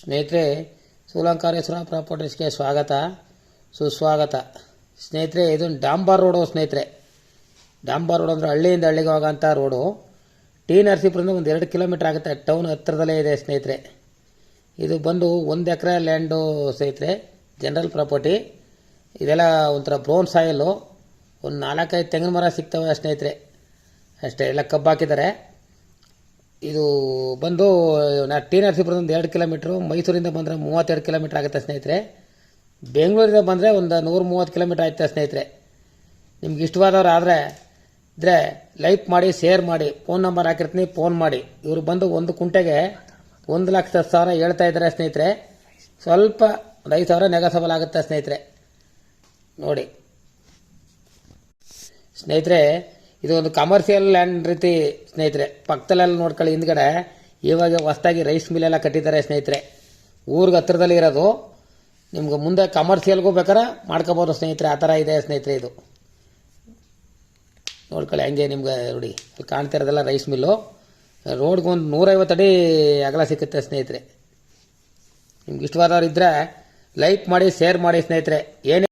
ಸ್ನೇಹಿತರೆ, ಸೂಲಂಕಾರೇಶ್ವರ ಪ್ರಾಪರ್ಟೀಸ್ಗೆ ಸ್ವಾಗತ ಸುಸ್ವಾಗತ. ಸ್ನೇಹಿತರೆ, ಇದು ಡಾಂಬರ್ ರೋಡು. ಸ್ನೇಹಿತರೆ, ಡಾಂಬರ್ ರೋಡ್ ಅಂದರೆ ಹಳ್ಳಿಯಿಂದ ಹಳ್ಳಿಗೆ ಹೋಗೋಂಥ ರೋಡು. ಟಿ ನರಸೀಪುರದಿಂದ ಒಂದು 2 ಕಿಲೋಮೀಟರ್ ಆಗುತ್ತೆ. ಟೌನ್ ಹತ್ತಿರದಲ್ಲೇ ಇದೆ ಸ್ನೇಹಿತರೆ. ಇದು ಬಂದು 1 ಎಕರೆ ಲ್ಯಾಂಡು ಸ್ನೇಹಿತರೆ, ಜನರಲ್ ಪ್ರಾಪರ್ಟಿ. ಇದೆಲ್ಲ ಒಂಥರ ಬ್ರೌನ್ ಸಾಯಿಲು. ಒಂದು 4-5 ತೆಂಗಿನ ಮರ ಸಿಗ್ತವೆ ಸ್ನೇಹಿತರೆ, ಅಷ್ಟೇ. ಎಲ್ಲ ಕಬ್ಬು ಹಾಕಿದ್ದಾರೆ. ಇದು ಬಂದು ಟಿ ನರಸೀಪುರದಿಂದ 2 ಕಿಲೋಮೀಟ್ರು, ಮೈಸೂರಿಂದ ಬಂದರೆ 32 ಕಿಲೋಮೀಟ್ರ್ ಆಗುತ್ತೆ ಸ್ನೇಹಿತರೆ. ಬೆಂಗಳೂರಿಂದ ಬಂದರೆ ಒಂದು 130 ಕಿಲೋಮೀಟ್ರ್ ಆಯ್ತು ಸ್ನೇಹಿತರೆ. ನಿಮ್ಗೆ ಇಷ್ಟವಾದವ್ರು ಆದರೆ ಇದ್ರೆ ಲೈಕ್ ಮಾಡಿ, ಶೇರ್ ಮಾಡಿ, ಫೋನ್ ನಂಬರ್ ಹಾಕಿರ್ತೀನಿ, ಫೋನ್ ಮಾಡಿ. ಇವರು ಬಂದು ಒಂದು ಕುಂಟೆಗೆ 1,10,000 ಹೇಳ್ತಾ ಇದ್ದಾರೆ ಸ್ನೇಹಿತರೆ. ಸ್ವಲ್ಪ ಒಂದು 5,000 ನೆಗೋಸಬಲ್ ಆಗುತ್ತೆ ಸ್ನೇಹಿತರೆ. ನೋಡಿ ಸ್ನೇಹಿತರೆ, ಇದು ಒಂದು ಕಮರ್ಷಿಯಲ್ ಲ್ಯಾಂಡ್ ರೀತಿ ಸ್ನೇಹಿತರೆ. ಪಕ್ಕದಲ್ಲೆಲ್ಲ ನೋಡ್ಕೊಳ್ಳಿ, ಹಿಂದ್ಗಡೆ ಇವಾಗ ಹೊಸದಾಗಿ ರೈಸ್ ಮಿಲ್ ಕಟ್ಟಿದ್ದಾರೆ ಸ್ನೇಹಿತರೆ. ಊರಿಗೆ ಹತ್ರದಲ್ಲಿ ಇರೋದು. ನಿಮ್ಗೆ ಮುಂದೆ ಕಮರ್ಷಿಯಲ್ಗೂ ಬೇಕಾದ್ರೆ ಮಾಡ್ಕೋಬೋದು ಸ್ನೇಹಿತರೆ. ಆ ಥರ ಇದೆ ಸ್ನೇಹಿತರೆ. ಇದು ನೋಡ್ಕೊಳ್ಳಿ, ಹಂಗೆ ನಿಮ್ಗೆ ನೋಡಿ ಅಲ್ಲಿ ಕಾಣ್ತಾ ಇರೋದೆಲ್ಲ ರೈಸ್ ಮಿಲ್ಲು. ರೋಡ್ಗೆ ಒಂದು 150 ಅಡಿ ಅಗಲ ಸಿಕ್ಕುತ್ತೆ ಸ್ನೇಹಿತರೆ. ನಿಮ್ಗೆ ಇಷ್ಟವಾದವ್ರು ಇದ್ದರೆ ಲೈಕ್ ಮಾಡಿ, ಶೇರ್ ಮಾಡಿ ಸ್ನೇಹಿತರೆ. ಏನೇ